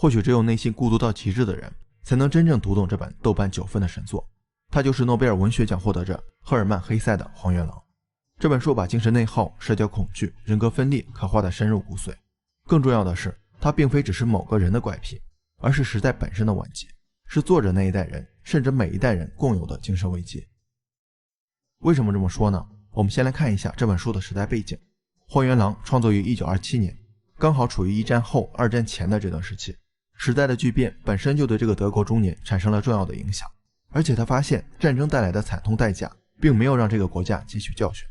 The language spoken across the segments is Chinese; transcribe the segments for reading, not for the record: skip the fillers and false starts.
或许只有内心孤独到极致的人才能真正读懂这本豆瓣9分的神作。他就是诺贝尔文学奖获得者赫尔曼·黑塞的《荒原狼》。这本书把精神内耗、社交恐惧、人格分裂刻画得深入骨髓。更重要的是，它并非只是某个人的怪癖，而是时代本身的晚节，是作者那一代人甚至每一代人共有的精神危机。为什么这么说呢？我们先来看一下这本书的时代背景。《荒原狼》创作于1927年，刚好处于一战后、二战前的这段时期。时代的巨变本身就对这个德国中年产生了重要的影响，而且他发现战争带来的惨痛代价并没有让这个国家汲取教训。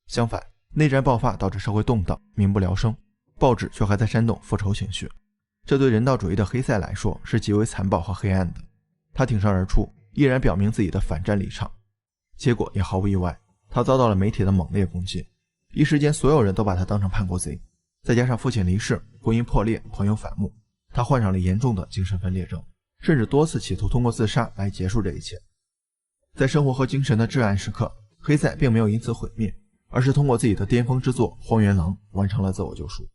相反，内战爆发导致社会动荡，民不聊生，报纸却还在煽动复仇情绪。这对人道主义的黑塞来说是极为残暴和黑暗的。他挺身而出，毅然表明自己的反战立场。结果也毫不意外，他遭到了媒体的猛烈攻击。一时间所有人都把他当成叛国贼，再加上父亲离世、婚姻破裂、朋友反目，他患上了严重的精神分裂症，甚至多次企图通过自杀来结束这一切。在生活和精神的至暗时刻，黑塞并没有因此毁灭，而是通过自己的巅峰之作《荒原狼》完成了自我救赎。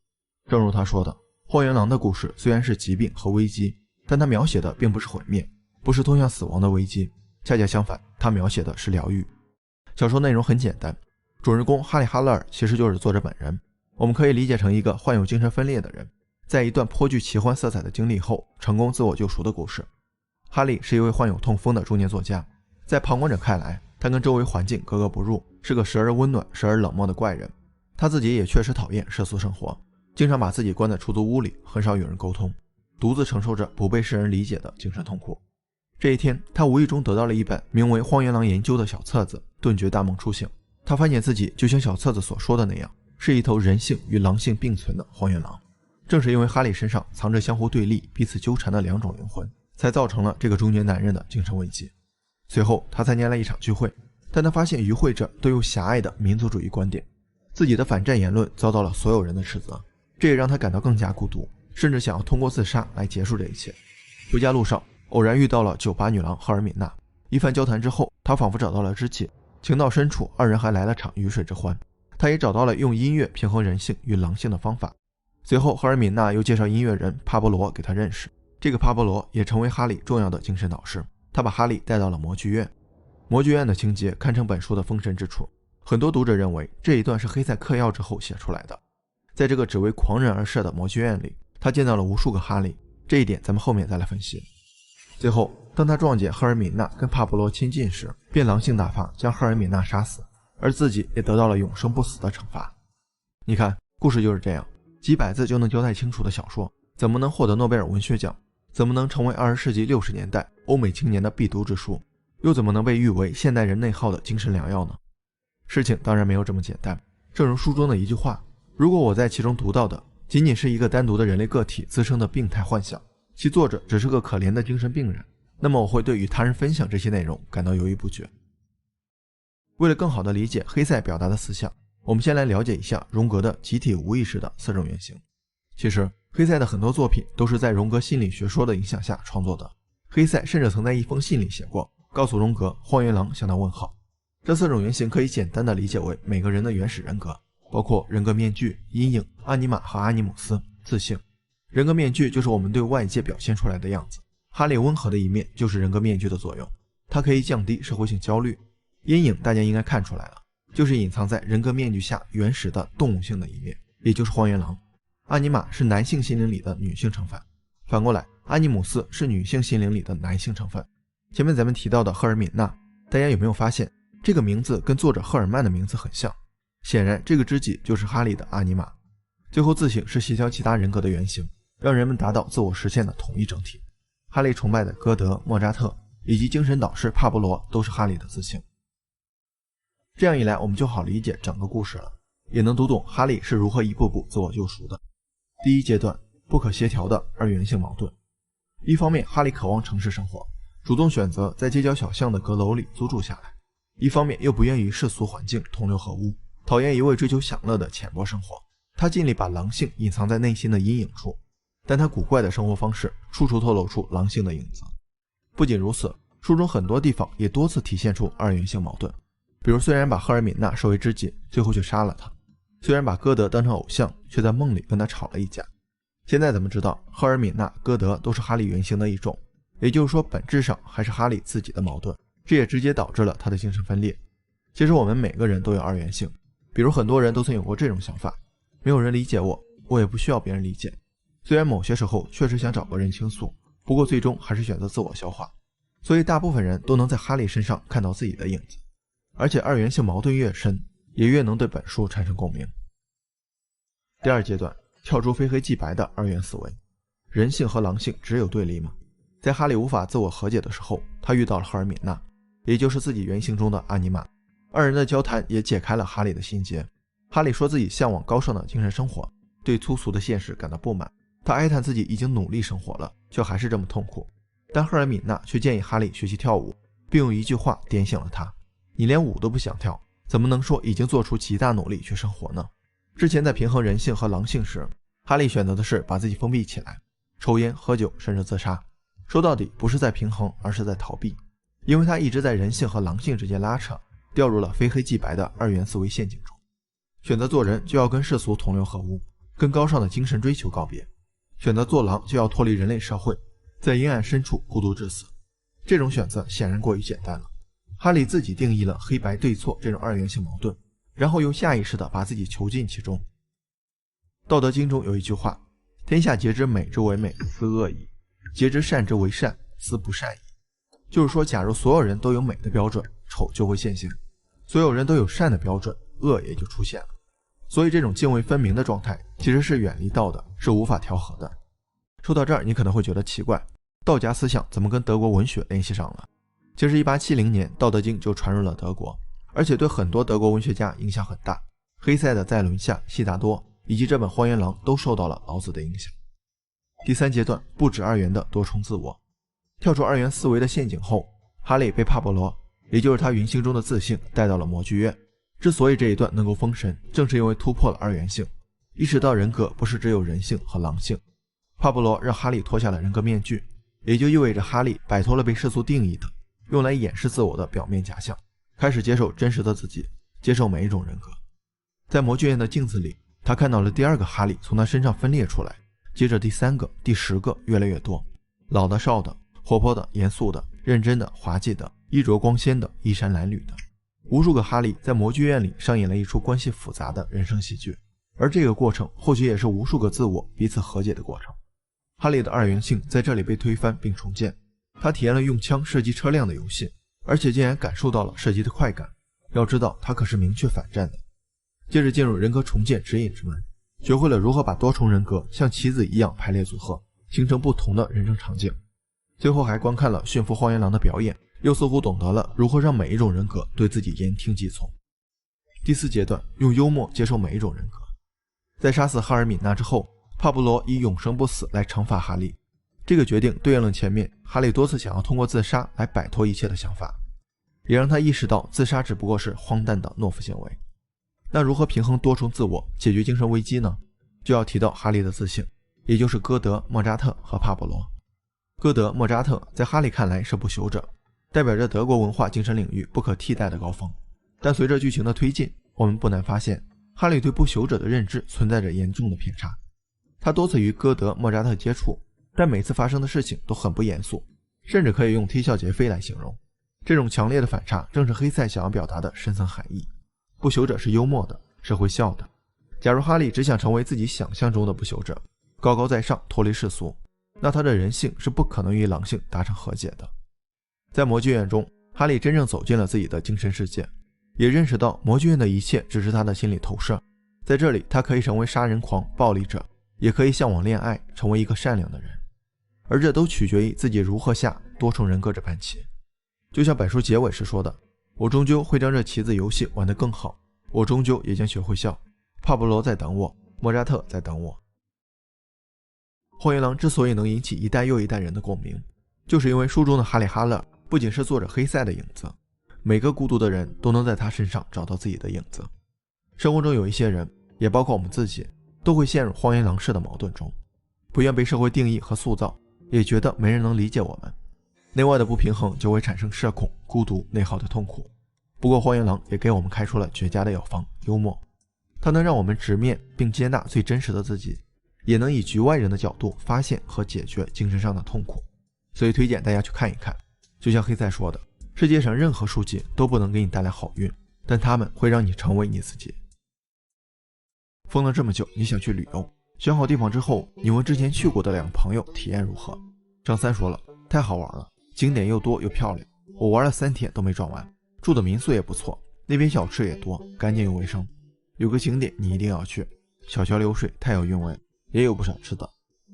正如他说的，荒原狼的故事虽然是疾病和危机，但他描写的并不是毁灭，不是通向死亡的危机，恰恰相反，他描写的是疗愈。小说内容很简单，主人公哈利·哈勒尔其实就是作者本人，我们可以理解成一个患有精神分裂的人，在一段颇具奇幻色彩的经历后成功自我救赎的故事。哈利是一位患有痛风的中年作家，在旁观者看来，他跟周围环境格格不入，是个时而温暖时而冷漠的怪人。他自己也确实讨厌世俗生活，经常把自己关在出租屋里，很少与人沟通，独自承受着不被世人理解的精神痛苦。这一天，他无意中得到了一本名为《荒原狼研究》的小册子，顿觉大梦初醒。他发现自己就像小册子所说的那样，是一头人性与狼性并存的荒原狼。正是因为哈利身上藏着相互对立、彼此纠缠的两种灵魂，才造成了这个中年男人的精神危机。随后他参加了一场聚会，但他发现与会者都有狭隘的民族主义观点，自己的反战言论遭到了所有人的斥责，这也让他感到更加孤独，甚至想要通过自杀来结束这一切。回家路上偶然遇到了酒吧女郎赫尔敏娜，一番交谈之后，他仿佛找到了知己，情到深处，二人还来了场鱼水之欢。他也找到了用音乐平衡人性与狼性的方法。随后赫尔敏娜又介绍音乐人帕波罗给他认识，这个帕波罗也成为哈利重要的精神导师。他把哈利带到了魔剧院，魔剧院的情节堪称本书的封神之处，很多读者认为这一段是黑塞嗑药之后写出来的。在这个只为狂人而设的魔剧院里，他见到了无数个哈利，这一点咱们后面再来分析。最后当他撞见赫尔敏娜跟帕波罗亲近时，便狼性大发，将赫尔敏娜杀死，而自己也得到了永生不死的惩罚。你看，故事就是这样，几百字就能交代清楚的小说，怎么能获得诺贝尔文学奖？怎么能成为20世纪60年代欧美青年的必读之书？又怎么能被誉为现代人内耗的精神良药呢？事情当然没有这么简单。正如书中的一句话，如果我在其中读到的仅仅是一个单独的人类个体滋生的病态幻想，其作者只是个可怜的精神病人，那么我会对与他人分享这些内容感到犹豫不决。为了更好地理解黑塞表达的思想，我们先来了解一下荣格的集体无意识的4种原型。其实黑塞的很多作品都是在荣格心理学说的影响下创作的。黑塞甚至曾在一封信里写过，告诉荣格荒原狼向他问好。这4种原型可以简单地理解为每个人的原始人格，包括人格面具、阴影、阿尼玛和阿尼姆斯、自性。人格面具就是我们对外界表现出来的样子，哈利温和的一面就是人格面具的作用，它可以降低社会性焦虑。阴影大家应该看出来了，就是隐藏在人格面具下原始的动物性的一面，也就是荒原狼。阿尼玛是男性心灵里的女性成分，反过来阿尼姆斯是女性心灵里的男性成分。前面咱们提到的赫尔敏娜，大家有没有发现这个名字跟作者赫尔曼的名字很像？显然这个知己就是哈利的阿尼玛。最后自省是协调其他人格的原型，让人们达到自我实现的统一整体。哈利崇拜的歌德、莫扎特以及精神导师帕波罗都是哈利的自性。这样一来我们就好理解整个故事了，也能读懂哈利是如何一步步自我救赎的。第一阶段，不可协调的二元性矛盾。一方面哈利渴望城市生活，主动选择在街角小巷的阁楼里租住下来，一方面又不愿与世俗环境同流合污，讨厌一味追求享乐的浅薄生活。他尽力把狼性隐藏在内心的阴影处，但他古怪的生活方式处处透露出狼性的影子。不仅如此，书中很多地方也多次体现出二元性矛盾，比如虽然把赫尔敏娜视为知己，最后却杀了他；虽然把歌德当成偶像，却在梦里跟他吵了一架；现在咱们知道，赫尔敏娜、歌德都是哈利原型的一种，也就是说本质上还是哈利自己的矛盾，这也直接导致了他的精神分裂。其实我们每个人都有二元性，比如很多人都曾有过这种想法，没有人理解我，我也不需要别人理解。虽然某些时候确实想找个人倾诉，不过最终还是选择自我消化。所以大部分人都能在哈利身上看到自己的影子，而且二元性矛盾越深，也越能对本书产生共鸣。第二阶段，跳出非黑即白的二元思维。人性和狼性只有对立吗？在哈利无法自我和解的时候，他遇到了赫尔敏娜，也就是自己原型中的阿尼玛。二人的交谈也解开了哈利的心结。哈利说自己向往高尚的精神生活，对粗俗的现实感到不满。他哀叹自己已经努力生活了，却还是这么痛苦。但赫尔敏娜却建议哈利学习跳舞，并用一句话点醒了他：你连舞都不想跳，怎么能说已经做出极大努力去生活呢？之前在平衡人性和狼性时，哈利选择的是把自己封闭起来，抽烟、喝酒，甚至自杀。说到底不是在平衡，而是在逃避，因为他一直在人性和狼性之间拉扯，掉入了非黑即白的二元思维陷阱中。选择做人就要跟世俗同流合污，跟高尚的精神追求告别；选择做狼就要脱离人类社会，在阴暗深处孤独致死。这种选择显然过于简单了。哈利自己定义了黑白对错这种二元性矛盾，然后又下意识地把自己囚禁其中。道德经中有一句话：天下皆知美之为美，斯恶已；皆知善之为善，斯不善已。就是说，假如所有人都有美的标准，丑就会现形；所有人都有善的标准，恶也就出现了。所以这种泾渭分明的状态其实是远离道的，是无法调和的。说到这儿，你可能会觉得奇怪，道家思想怎么跟德国文学联系上了？其实1870年道德经就传入了德国，而且对很多德国文学家影响很大。黑塞的在伦下、悉达多以及这本《荒原狼》都受到了老子的影响。第三阶段，不止二元的多重自我。跳出二元思维的陷阱后，哈利被帕布罗，也就是他原型中的自信，带到了魔剧院。之所以这一段能够封神，正是因为突破了二元性，意识到人格不是只有人性和狼性。帕布罗让哈利脱下了人格面具，也就意味着哈利摆脱了被世俗定义的用来掩饰自我的表面假象，开始接受真实的自己，接受每一种人格。在魔剧院的镜子里，他看到了第二个哈利从他身上分裂出来，接着第三个、第10个，越来越多，老的、少的，活泼的、严肃的，认真的、滑稽的，衣着光鲜的，衣衫褴褛的。无数个哈利在魔剧院里上演了一出关系复杂的人生喜剧，而这个过程或许也是无数个自我彼此和解的过程。哈利的二元性在这里被推翻并重建，他体验了用枪射击车辆的游戏，而且竟然感受到了射击的快感。要知道他可是明确反战的。接着进入人格重建指引之门，学会了如何把多重人格像棋子一样排列组合，形成不同的人生场景。最后还观看了驯服荒原狼的表演，又似乎懂得了如何让每一种人格对自己言听计从。第四阶段，用幽默接受每一种人格。在杀死哈尔敏娜之后，帕布罗以永生不死来惩罚哈利，这个决定对应了前面哈利多次想要通过自杀来摆脱一切的想法，也让他意识到自杀只不过是荒诞的懦夫行为。那如何平衡多重自我，解决精神危机呢？就要提到哈利的自信，也就是歌德、莫扎特和帕布罗。歌德、莫扎特在哈利看来是不朽者，代表着德国文化精神领域不可替代的高峰。但随着剧情的推进，我们不难发现，哈利对不朽者的认知存在着严重的偏差。他多次与歌德、莫扎特接触，但每次发生的事情都很不严肃，甚至可以用啼笑皆非来形容。这种强烈的反差正是黑塞想要表达的深层含义。不朽者是幽默的，是会笑的。假如哈利只想成为自己想象中的不朽者，高高在上，脱离世俗，那他的人性是不可能与狼性达成和解的。在魔剧院中，哈利真正走进了自己的精神世界，也认识到魔剧院的一切只是他的心理投射。在这里，他可以成为杀人狂、暴力者，也可以向往恋爱，成为一个善良的人，而这都取决于自己如何下多重人格这盘棋。就像本书结尾时说的，我终究会将这棋子游戏玩得更好，我终究也将学会笑。帕布罗在等我，莫扎特在等我。荒原狼之所以能引起一代又一代人的共鸣，就是因为书中的哈利·哈勒不仅是作者黑塞的影子，每个孤独的人都能在他身上找到自己的影子。生活中有一些人，也包括我们自己，都会陷入荒原狼式的矛盾中，不愿被社会定义和塑造，也觉得没人能理解我们。内外的不平衡就会产生社恐、孤独、内耗的痛苦。不过荒原狼也给我们开出了绝佳的药方——幽默。它能让我们直面并接纳最真实的自己，也能以局外人的角度发现和解决精神上的痛苦。所以推荐大家去看一看。就像黑塞说的，世界上任何书籍都不能给你带来好运，但它们会让你成为你自己。疯了这么久，你想去旅游，选好地方之后，你问之前去过的2个朋友体验如何。张三说了，太好玩了，景点又多又漂亮，我玩了3天都没转完，住的民宿也不错，那边小吃也多，干净又卫生。有个景点你一定要去，小桥流水太有韵味了，也有不少吃的。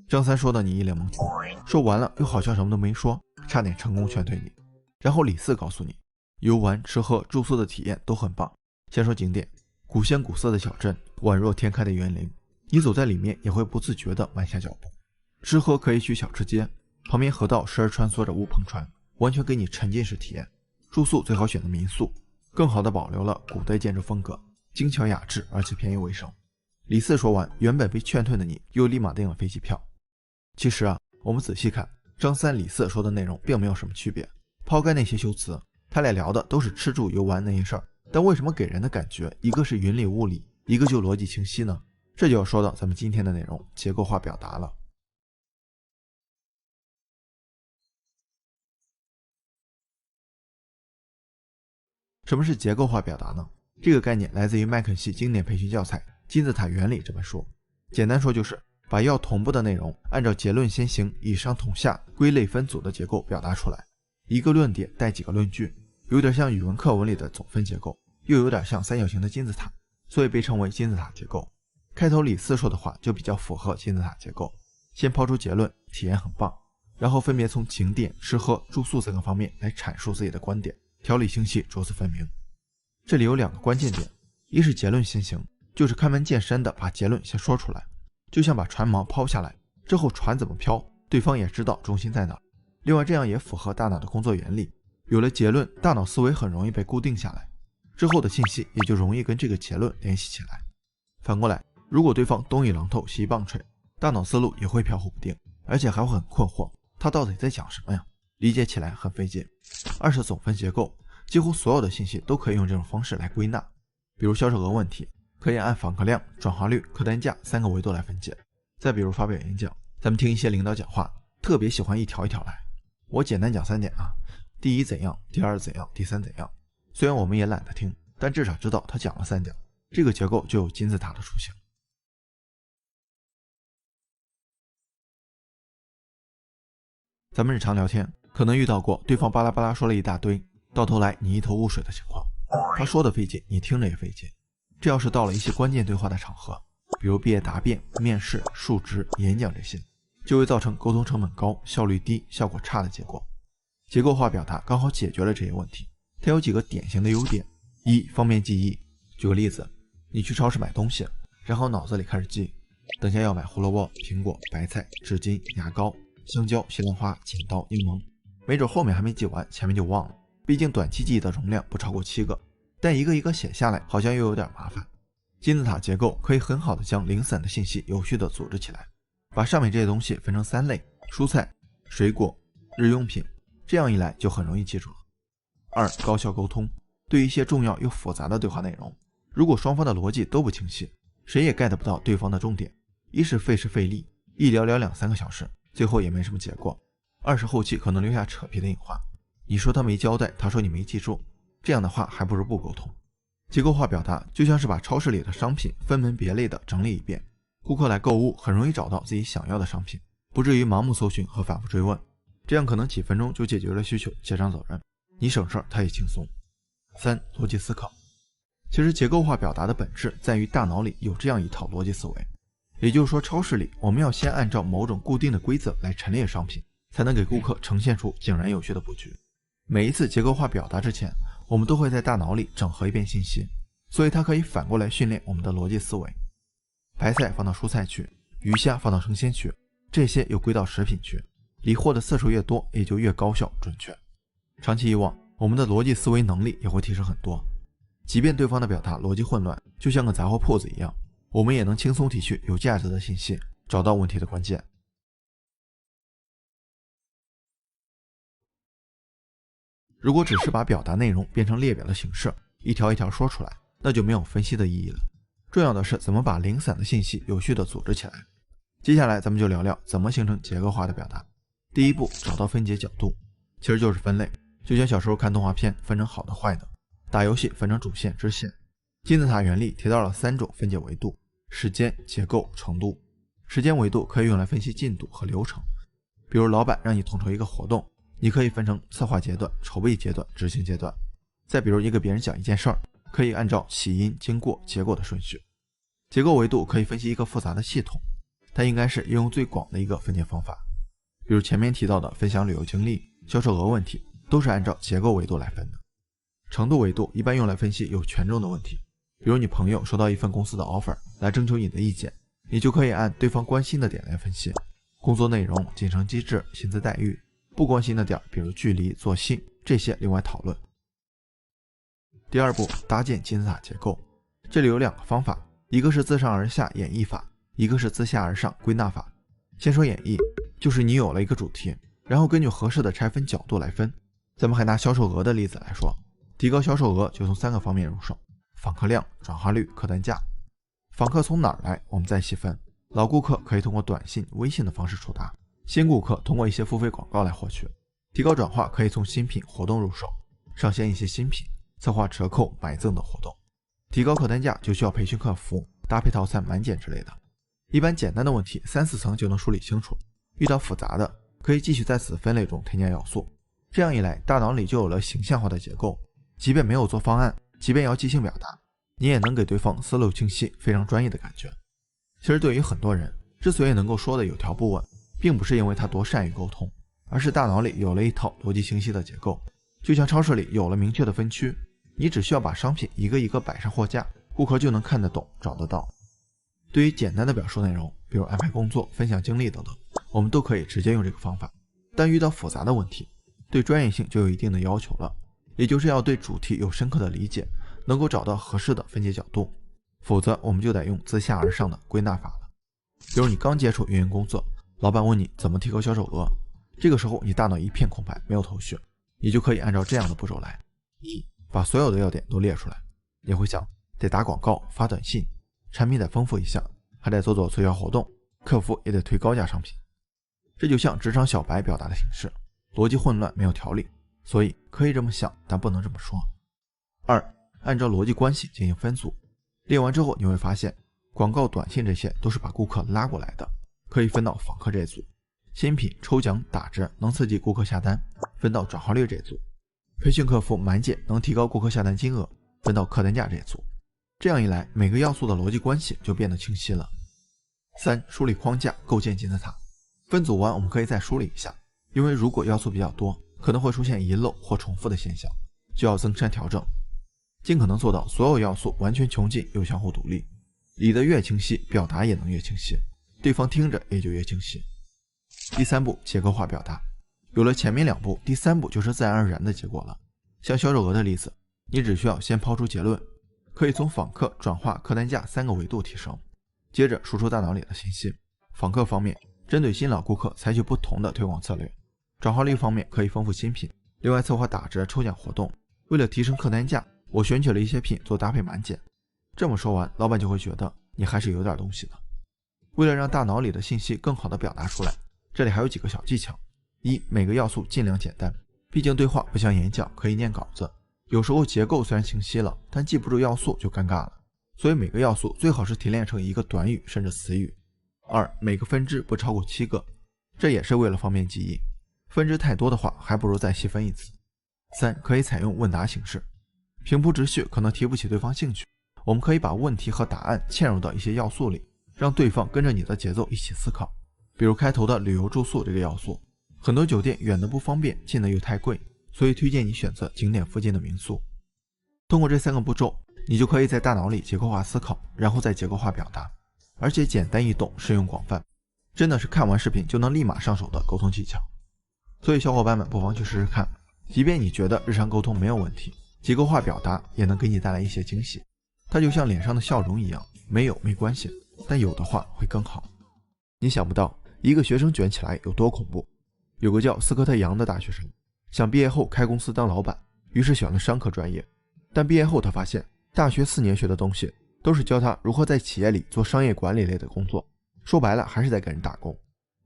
张三说的你一脸懵逼，说完了又好像什么都没说，差点成功劝退你。然后李四告诉你，游玩、吃喝、住宿的体验都很棒。先说景点，古香古色的小镇，宛若天开的园林，你走在里面也会不自觉地慢下脚步。吃喝可以去小吃街，旁边河道时而穿梭着乌篷船，完全给你沉浸式体验。住宿最好选的民宿，更好地保留了古代建筑风格，精巧雅致，而且便宜卫生。李四说完，原本被劝退的你又立马订了飞机票。其实啊，我们仔细看，张三、李四说的内容并没有什么区别。抛开那些修辞，他俩聊的都是吃住游玩那些事儿，但为什么给人的感觉一个是云里雾里，一个就逻辑清晰呢？这就要说到咱们今天的内容，结构化表达了。什么是结构化表达呢？这个概念来自于麦肯锡经典培训教材《金字塔原理》这本书。简单说就是把要同步的内容按照结论先行、以上统下、归类分组的结构表达出来。一个论点带几个论据，有点像语文课文里的总分结构，又有点像三角形的金字塔，所以被称为金字塔结构。开头李四说的话就比较符合金字塔结构，先抛出结论，体验很棒，然后分别从景点、吃喝、住宿3个方面来阐述自己的观点，条理清晰，着词分明。这里有2个关键点，一是结论先行，就是开门见山的把结论先说出来，就像把船锚抛下来之后，船怎么飘，对方也知道中心在哪。另外，这样也符合大脑的工作原理，有了结论，大脑思维很容易被固定下来，之后的信息也就容易跟这个结论联系起来。反过来，如果对方东一榔头西一棒槌，大脑思路也会飘忽不定，而且还会很困惑，他到底在讲什么呀？理解起来很费劲。二是总分结构，几乎所有的信息都可以用这种方式来归纳，比如销售额问题，可以按访客量、转化率、客单价3个维度来分解。再比如发表演讲，咱们听一些领导讲话，特别喜欢一条一条来。我简单讲3点啊，第一怎样，第二怎样，第三怎样。虽然我们也懒得听，但至少知道他讲了3点，这个结构就有金字塔的雏形。咱们日常聊天可能遇到过对方巴拉巴拉说了一大堆，到头来你一头雾水的情况，他说的费劲，你听着也费劲。这要是到了一些关键对话的场合，比如毕业答辩、面试、述职、演讲这些，就会造成沟通成本高、效率低、效果差的结果。结构化表达刚好解决了这些问题。它有几个典型的优点：一、方便记忆。举个例子，你去超市买东西，然后脑子里开始记，等下要买胡萝卜、苹果、白菜、纸巾、牙膏、香蕉、西兰花、剪刀、柠檬，没准后面还没记完，前面就忘了。毕竟短期记忆的容量不超过7个，但一个一个写下来好像又有点麻烦。金字塔结构可以很好的将零散的信息有序的组织起来，把上面这些东西分成3类：蔬菜、水果、日用品，这样一来就很容易记住了。二、高效沟通。对于一些重要又复杂的对话内容，如果双方的逻辑都不清晰，谁也 get 不到对方的重点，一是费时费力，一聊聊2-3个小时，最后也没什么结果；二是后期可能留下扯皮的隐患，你说他没交代，他说你没记住，这样的话还不如不沟通。结构化表达就像是把超市里的商品分门别类的整理一遍，顾客来购物很容易找到自己想要的商品，不至于盲目搜寻和反复追问，这样可能几分钟就解决了需求，结账走人，你省事儿，他也轻松。3、逻辑思考。其实结构化表达的本质在于大脑里有这样一套逻辑思维，也就是说，超市里我们要先按照某种固定的规则来陈列商品，才能给顾客呈现出井然有序的布局。每一次结构化表达之前，我们都会在大脑里整合一遍信息，所以它可以反过来训练我们的逻辑思维。白菜放到蔬菜区，鱼虾放到生鲜区，这些又归到食品区，理货的次数越多，也就越高效准确。长期以往，我们的逻辑思维能力也会提升很多，即便对方的表达逻辑混乱，就像个杂货铺子一样，我们也能轻松提取有价值的信息，找到问题的关键。如果只是把表达内容变成列表的形式，一条一条说出来，那就没有分析的意义了。重要的是怎么把零散的信息有序的组织起来。接下来咱们就聊聊怎么形成结构化的表达。第一步，找到分解角度，其实就是分类，就像小时候看动画片分成好的坏的，打游戏分成主线支线。金字塔原理提到了3种分解维度：时间、结构、程度。时间维度可以用来分析进度和流程，比如老板让你统筹一个活动，你可以分成策划阶段、筹备阶段、执行阶段。再比如一个别人讲一件事儿，可以按照起因、经过、结果的顺序。结构维度可以分析一个复杂的系统，它应该是应用最广的一个分解方法，比如前面提到的分享旅游经历、销售额问题，都是按照结构维度来分的。程度维度一般用来分析有权重的问题，比如你朋友收到一份公司的 offer 来征求你的意见，你就可以按对方关心的点来分析，工作内容、晋升机制、薪资待遇，不关心的点比如距离、作息，这些另外讨论。第二步，搭建金字塔结构，这里有2个方法，一个是自上而下演绎法，一个是自下而上归纳法。先说演绎，就是你有了一个主题，然后根据合适的拆分角度来分。咱们还拿销售额的例子来说，提高销售额就从3个方面入手：访客量、转化率、客单价。访客从哪儿来，我们再细分。老顾客可以通过短信、微信的方式触达，新顾客通过一些付费广告来获取。提高转化可以从新品活动入手，上线一些新品，策划折扣、买赠等活动。提高客单价就需要培训客服，搭配套餐满减之类的。一般简单的问题3-4层就能梳理清楚，遇到复杂的可以继续在此分类中添加要素。这样一来，大脑里就有了形象化的结构，即便没有做方案，即便要即兴表达，你也能给对方思路清晰、非常专业的感觉。其实对于很多人，之所以能够说的有条不紊，并不是因为他多善于沟通，而是大脑里有了一套逻辑清晰的结构。就像超市里有了明确的分区，你只需要把商品一个一个摆上货架，顾客就能看得懂、找得到。对于简单的表述内容，比如安排工作、分享经历等等，我们都可以直接用这个方法。但遇到复杂的问题，对专业性就有一定的要求了，也就是要对主题有深刻的理解，能够找到合适的分解角度，否则我们就得用自下而上的归纳法了。比如你刚接触运营工作，老板问你怎么提高销售额，这个时候你大脑一片空白，没有头绪，你就可以按照这样的步骤来：一、把所有的要点都列出来，你会想得打广告、发短信，产品得丰富一下，还得做促销活动，客服也得推高价商品。这就像职场小白表达的形式，逻辑混乱，没有条理，所以可以这么想，但不能这么说。二、按照逻辑关系进行分组，列完之后你会发现，广告、短信这些都是把顾客拉过来的，可以分到访客这组；新品、抽奖、打折能刺激顾客下单，分到转化率这组；培训客服、满减能提高顾客下单金额，分到客单价这组。这样一来，每个要素的逻辑关系就变得清晰了。三、梳理框架，构建金字塔。分组完我们可以再梳理一下，因为如果要素比较多，可能会出现遗漏或重复的现象，就要增删调整，尽可能做到所有要素完全穷尽又相互独立，理得越清晰，表达也能越清晰，对方听着也就越清晰。第3步，结构化表达。有了前面2步，第3步就是自然而然的结果了。像销售额的例子，你只需要先抛出结论，可以从访客、转化、客单价3个维度提升，接着输出大脑里的信息。访客方面，针对新老顾客采取不同的推广策略；转化率方面可以丰富新品，另外策划打折、抽奖活动。为了提升客单价，我选取了一些品做搭配满减。这么说完，老板就会觉得你还是有点东西的。为了让大脑里的信息更好的表达出来，这里还有几个小技巧。一、每个要素尽量简单，毕竟对话不像演讲可以念稿子，有时候结构虽然清晰了，但记不住要素就尴尬了，所以每个要素最好是提炼成一个短语甚至词语。2、每个分支不超过7个，这也是为了方便记忆，分支太多的话还不如再细分一次。3、可以采用问答形式，平铺直叙可能提不起对方兴趣，我们可以把问题和答案嵌入到一些要素里，让对方跟着你的节奏一起思考。比如开头的旅游住宿这个要素，很多酒店远的不方便，近的又太贵，所以推荐你选择景点附近的民宿。通过这3个步骤，你就可以在大脑里结构化思考，然后再结构化表达，而且简单易懂，适用广泛，真的是看完视频就能立马上手的沟通技巧。所以小伙伴们不妨去试试看，即便你觉得日常沟通没有问题，结构化表达也能给你带来一些惊喜。它就像脸上的笑容一样，没有没关系，但有的话会更好。你想不到一个学生卷起来有多恐怖。有个叫斯科特·杨的大学生，想毕业后开公司当老板，于是选了商科专业。但毕业后他发现，大学4年学的东西都是教他如何在企业里做商业管理类的工作，说白了还是在给人打工。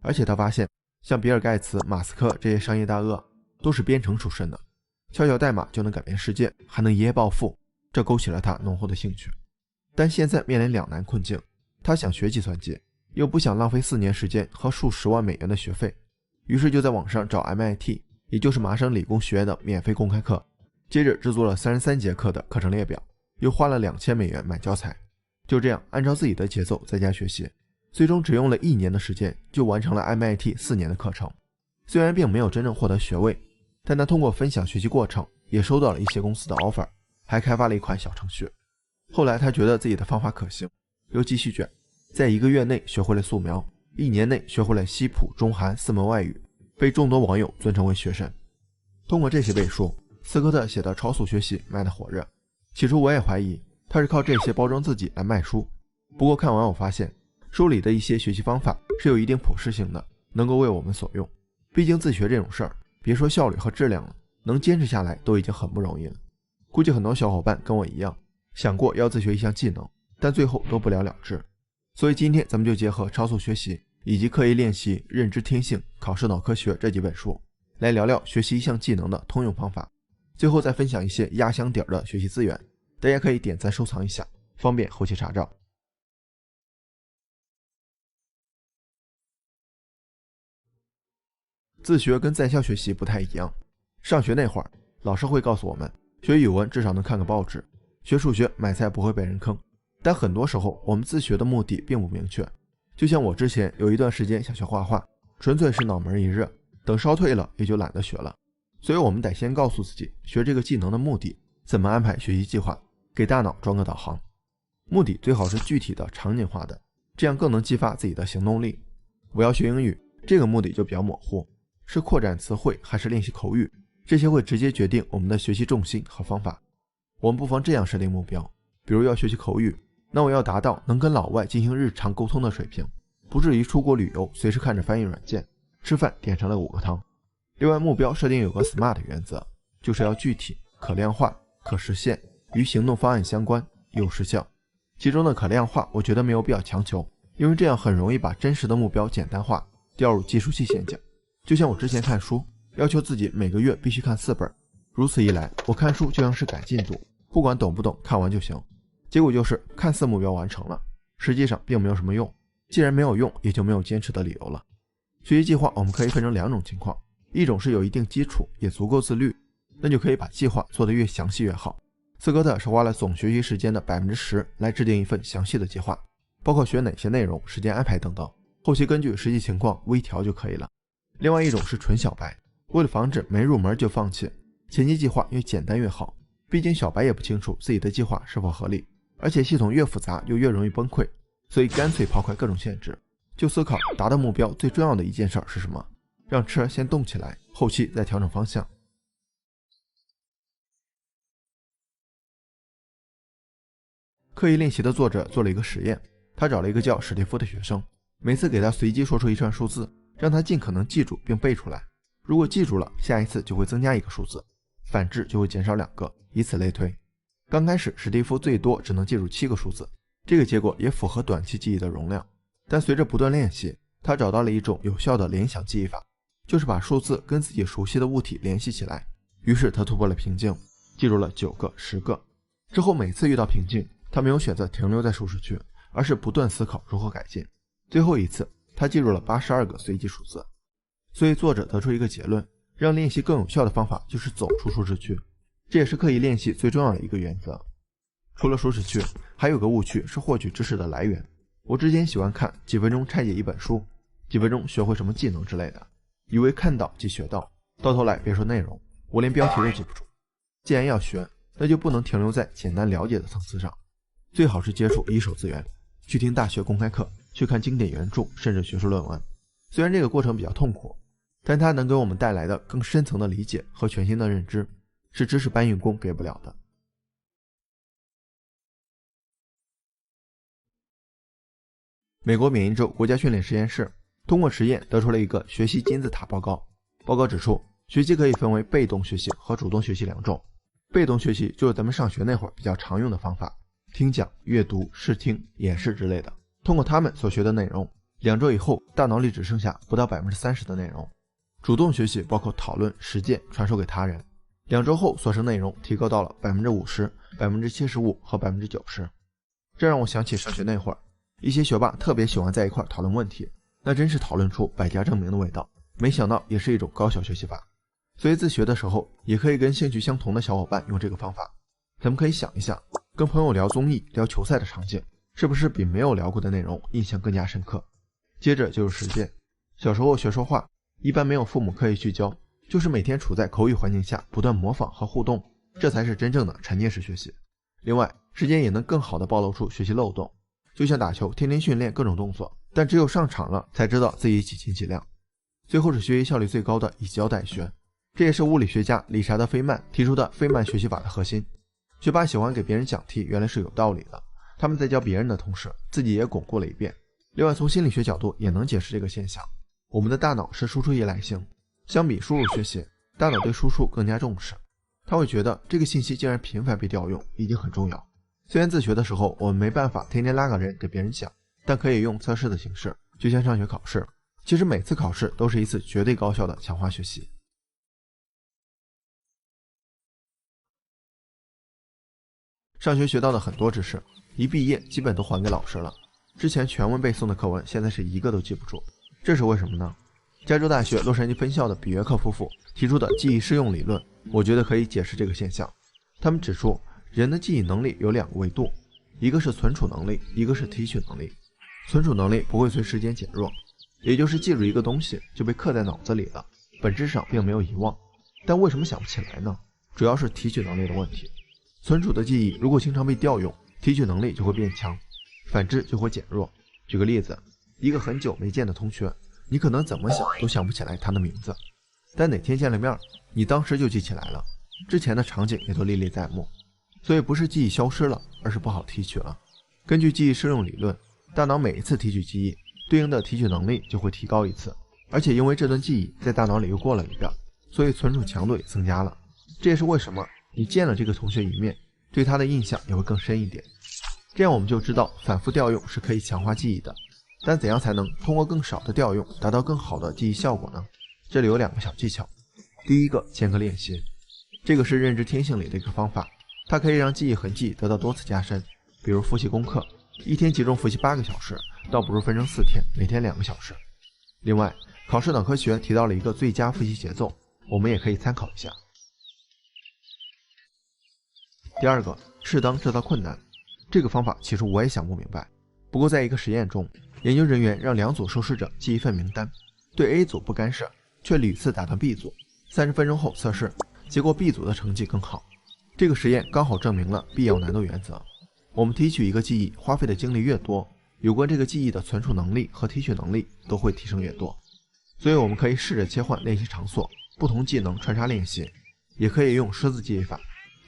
而且他发现，像比尔盖茨、马斯克这些商业大鳄都是编程出身的，敲敲代码就能改变世界，还能一夜暴富，这勾起了他浓厚的兴趣。但现在面临两难困境，他想学计算机，又不想浪费4年时间和数十万美元的学费，于是就在网上找 MIT， 也就是麻省理工学院的免费公开课，接着制作了33节课的课程列表，又花了2000美元买教材，就这样按照自己的节奏在家学习，最终只用了1年的时间就完成了 MIT 4年的课程。虽然并没有真正获得学位，但他通过分享学习过程也收到了一些公司的 offer， 还开发了一款小程序。后来他觉得自己的方法可行，又继续卷，在1个月内学会了素描，1年内学会了西普中韩4门外语，被众多网友尊称为学神。通过这些背书，斯科特写的超速学习卖得火热。起初我也怀疑他是靠这些包装自己来卖书，不过看完我发现书里的一些学习方法是有一定普适性的，能够为我们所用。毕竟自学这种事儿，别说效率和质量了，能坚持下来都已经很不容易了。估计很多小伙伴跟我一样，想过要自学一项技能，但最后都不了了之。所以今天咱们就结合超速学习以及刻意练习、认知天性、考试脑科学这几本书，来聊聊学习一项技能的通用方法。最后再分享一些压箱底的学习资源，大家可以点赞收藏一下，方便后期查找。自学跟在校学习不太一样。上学那会儿，老师会告诉我们，学语文至少能看个报纸，学数学买菜不会被人坑。但很多时候，我们自学的目的并不明确。就像我之前有一段时间想学画画，纯粹是脑门一热，等烧退了也就懒得学了。所以我们得先告诉自己学这个技能的目的，怎么安排学习计划，给大脑装个导航。目的最好是具体的、场景化的，这样更能激发自己的行动力。我要学英语，这个目的就比较模糊，是扩展词汇还是练习口语，这些会直接决定我们的学习重心和方法。我们不妨这样设定目标，比如要学习口语，那我要达到能跟老外进行日常沟通的水平，不至于出国旅游随时看着翻译软件，吃饭点成了5个汤。另外目标设定有个 SMART 原则，就是要具体、可量化、可实现、与行动方案相关、有时效。其中的可量化我觉得没有必要强求，因为这样很容易把真实的目标简单化，掉入计数器陷阱。就像我之前看书，要求自己每个月必须看4本，如此一来我看书就像是赶进度，不管懂不懂看完就行。结果就是看似目标完成了，实际上并没有什么用，既然没有用，也就没有坚持的理由了。学习计划我们可以分成2种情况，一种是有一定基础也足够自律，那就可以把计划做得越详细越好。斯科特是花了总学习时间的 10% 来制定一份详细的计划，包括学哪些内容、时间安排等等，后期根据实际情况微调就可以了。另外一种是纯小白，为了防止没入门就放弃，前期计划越简单越好，毕竟小白也不清楚自己的计划是否合理，而且系统越复杂就越容易崩溃，所以干脆抛开各种限制，就思考达到目标最重要的一件事是什么，让车先动起来，后期再调整方向。刻意练习的作者做了一个实验，他找了一个叫史蒂夫的学生，每次给他随机说出一串数字，让他尽可能记住并背出来。如果记住了，下一次就会增加1个数字，反之就会减少2个，以此类推。刚开始史蒂夫最多只能记住7个数字，这个结果也符合短期记忆的容量。但随着不断练习，他找到了一种有效的联想记忆法，就是把数字跟自己熟悉的物体联系起来。于是他突破了瓶颈，记住了9个、10个。之后每次遇到瓶颈，他没有选择停留在舒适区，而是不断思考如何改进。最后一次他记住了82个随机数字。所以作者得出一个结论，让练习更有效的方法就是走出舒适区，这也是刻意练习最重要的一个原则。除了舒适区，还有个误区是获取知识的来源。我之前喜欢看几分钟拆解一本书，几分钟学会什么技能之类的，以为看到即学到，到头来别说内容，我连标题都记不住。既然要学，那就不能停留在简单了解的层次上，最好是接触一手资源，去听大学公开课，去看经典原著，甚至学术论文。虽然这个过程比较痛苦，但它能给我们带来的更深层的理解和全新的认知，是知识搬运工给不了的。美国缅因州国家训练实验室通过实验得出了一个学习金字塔报告。报告指出，学习可以分为被动学习和主动学习2种。被动学习就是咱们上学那会儿比较常用的方法，听讲、阅读、试听、演示之类的，通过他们所学的内容， 2周以后，大脑里只剩下不到 30% 的内容。主动学习包括讨论、实践、传授给他人。2周后所剩内容提高到了 50%、75% 和 90%。这让我想起上学那会儿，一些学霸特别喜欢在一块讨论问题，那真是讨论出百家争鸣的味道。没想到也是一种高效学习法。所以自学的时候也可以跟兴趣相同的小伙伴用这个方法。咱们可以想一下，跟朋友聊综艺、聊球赛的场景，是不是比没有聊过的内容印象更加深刻？接着就是实践。小时候学说话，一般没有父母刻意去教，就是每天处在口语环境下不断模仿和互动，这才是真正的沉浸式学习。另外，时间也能更好地暴露出学习漏洞。就像打球，天天训练各种动作，但只有上场了才知道自己几斤几两。最后是学习效率最高的以教代学，这也是物理学家理查德·费曼提出的费曼学习法的核心。学霸喜欢给别人讲题，原来是有道理的。他们在教别人的同时，自己也巩固了一遍。另外，从心理学角度也能解释这个现象。我们的大脑是输出依赖性，相比输入学习，大脑对输出更加重视。他会觉得这个信息竟然频繁被调用，已经很重要。虽然自学的时候我们没办法天天拉个人给别人讲，但可以用测试的形式，就像上学考试。其实每次考试都是一次绝对高效的强化学习。上学学到的很多知识，一毕业基本都还给老师了。之前全文背诵的课文，现在是一个都记不住，这是为什么呢？加州大学洛杉矶分校的比约克夫妇提出的记忆适用理论，我觉得可以解释这个现象。他们指出，人的记忆能力有2个维度，一个是存储能力，一个是提取能力。存储能力不会随时间减弱，也就是记住一个东西就被刻在脑子里了，本质上并没有遗忘。但为什么想不起来呢？主要是提取能力的问题。存储的记忆如果经常被调用，提取能力就会变强，反之就会减弱。举个例子，一个很久没见的同学，你可能怎么想都想不起来他的名字，但哪天见了面，你当时就记起来了，之前的场景也都历历在目。所以不是记忆消失了，而是不好提取了。根据记忆适用理论，大脑每一次提取记忆，对应的提取能力就会提高一次，而且因为这段记忆在大脑里又过了一遍，所以存储强度也增加了。这也是为什么你见了这个同学一面，对他的印象也会更深一点。这样我们就知道反复调用是可以强化记忆的。但怎样才能通过更少的调用达到更好的记忆效果呢？这里有2个小技巧。第一个，间隔练习，这个是认知天性里的一个方法，它可以让记忆痕迹得到多次加深。比如复习功课，一天集中复习8个小时，倒不如分成4天，每天2个小时。另外，考试脑科学提到了一个最佳复习节奏，我们也可以参考一下。第二个，适当制造困难，这个方法其实我也想不明白。不过在一个实验中，研究人员让2组受试者记一份名单，对 A 组不干涉，却屡次打断 B 组。30分钟后测试，结果 B 组的成绩更好。这个实验刚好证明了必要难度原则。我们提取一个记忆花费的精力越多，有关这个记忆的存储能力和提取能力都会提升越多。所以我们可以试着切换练习场所，不同技能穿插练习，也可以用狮子记忆法，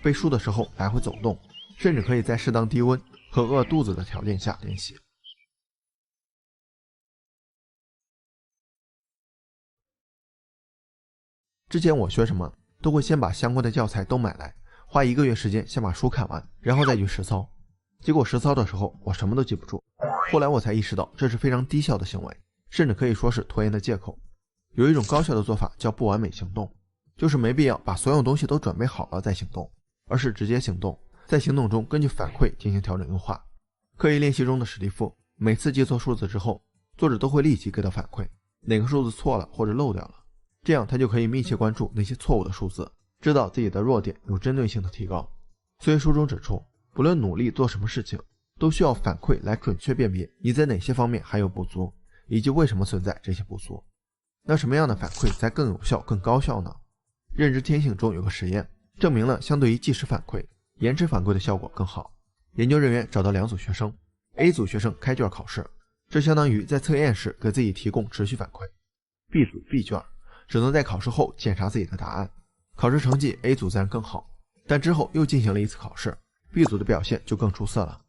背书的时候来回走动，甚至可以在适当低温和饿肚子的条件下练习。之前我学什么都会先把相关的教材都买来，花1个月时间先把书看完，然后再去实操。结果实操的时候我什么都记不住，后来我才意识到这是非常低效的行为，甚至可以说是拖延的借口。有一种高效的做法叫不完美行动，就是没必要把所有东西都准备好了再行动，而是直接行动，在行动中根据反馈进行调整优化。刻意练习中的史蒂夫每次记错数字之后，作者都会立即给到反馈，哪个数字错了或者漏掉了，这样他就可以密切关注那些错误的数字，知道自己的弱点，有针对性的提高。所以书中指出，不论努力做什么事情，都需要反馈来准确辨别你在哪些方面还有不足，以及为什么存在这些不足。那什么样的反馈才更有效更高效呢？认知天性中有个实验证明了，相对于即时反馈，延迟反馈的效果更好。研究人员找到2组学生， A 组学生开卷考试，这相当于在测验时给自己提供持续反馈。 B 组闭卷，只能在考试后检查自己的答案。考试成绩 A 组自然更好，但之后又进行了一次考试， B 组的表现就更出色了。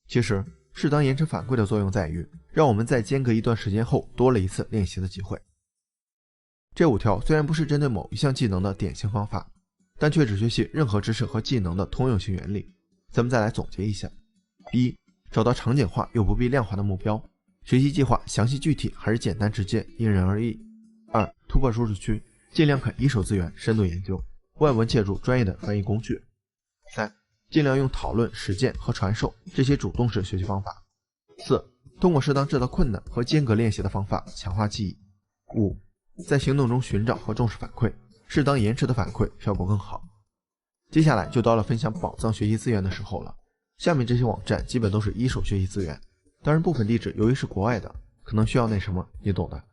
其实适当延迟反馈的作用在于，让我们在间隔一段时间后多了一次练习的机会。这5条虽然不是针对某一项技能的典型方法，但却只学习任何知识和技能的通用性原理。咱们再来总结一下： 1. 找到场景化又不必量化的目标，学习计划详细具体还是简单直接，因人而异。2. 突破舒适区，尽量肯一手资源深度研究，外文借助专业的翻译工具。3. 尽量用讨论、实践和传授这些主动式学习方法。4. 通过适当制造困难和间隔练习的方法强化记忆。5. 在行动中寻找和重视反馈，适当延迟的反馈效果更好。接下来就到了分享宝藏学习资源的时候了。下面这些网站基本都是一手学习资源，当然部分地址由于是国外的，可能需要那什么，你懂的。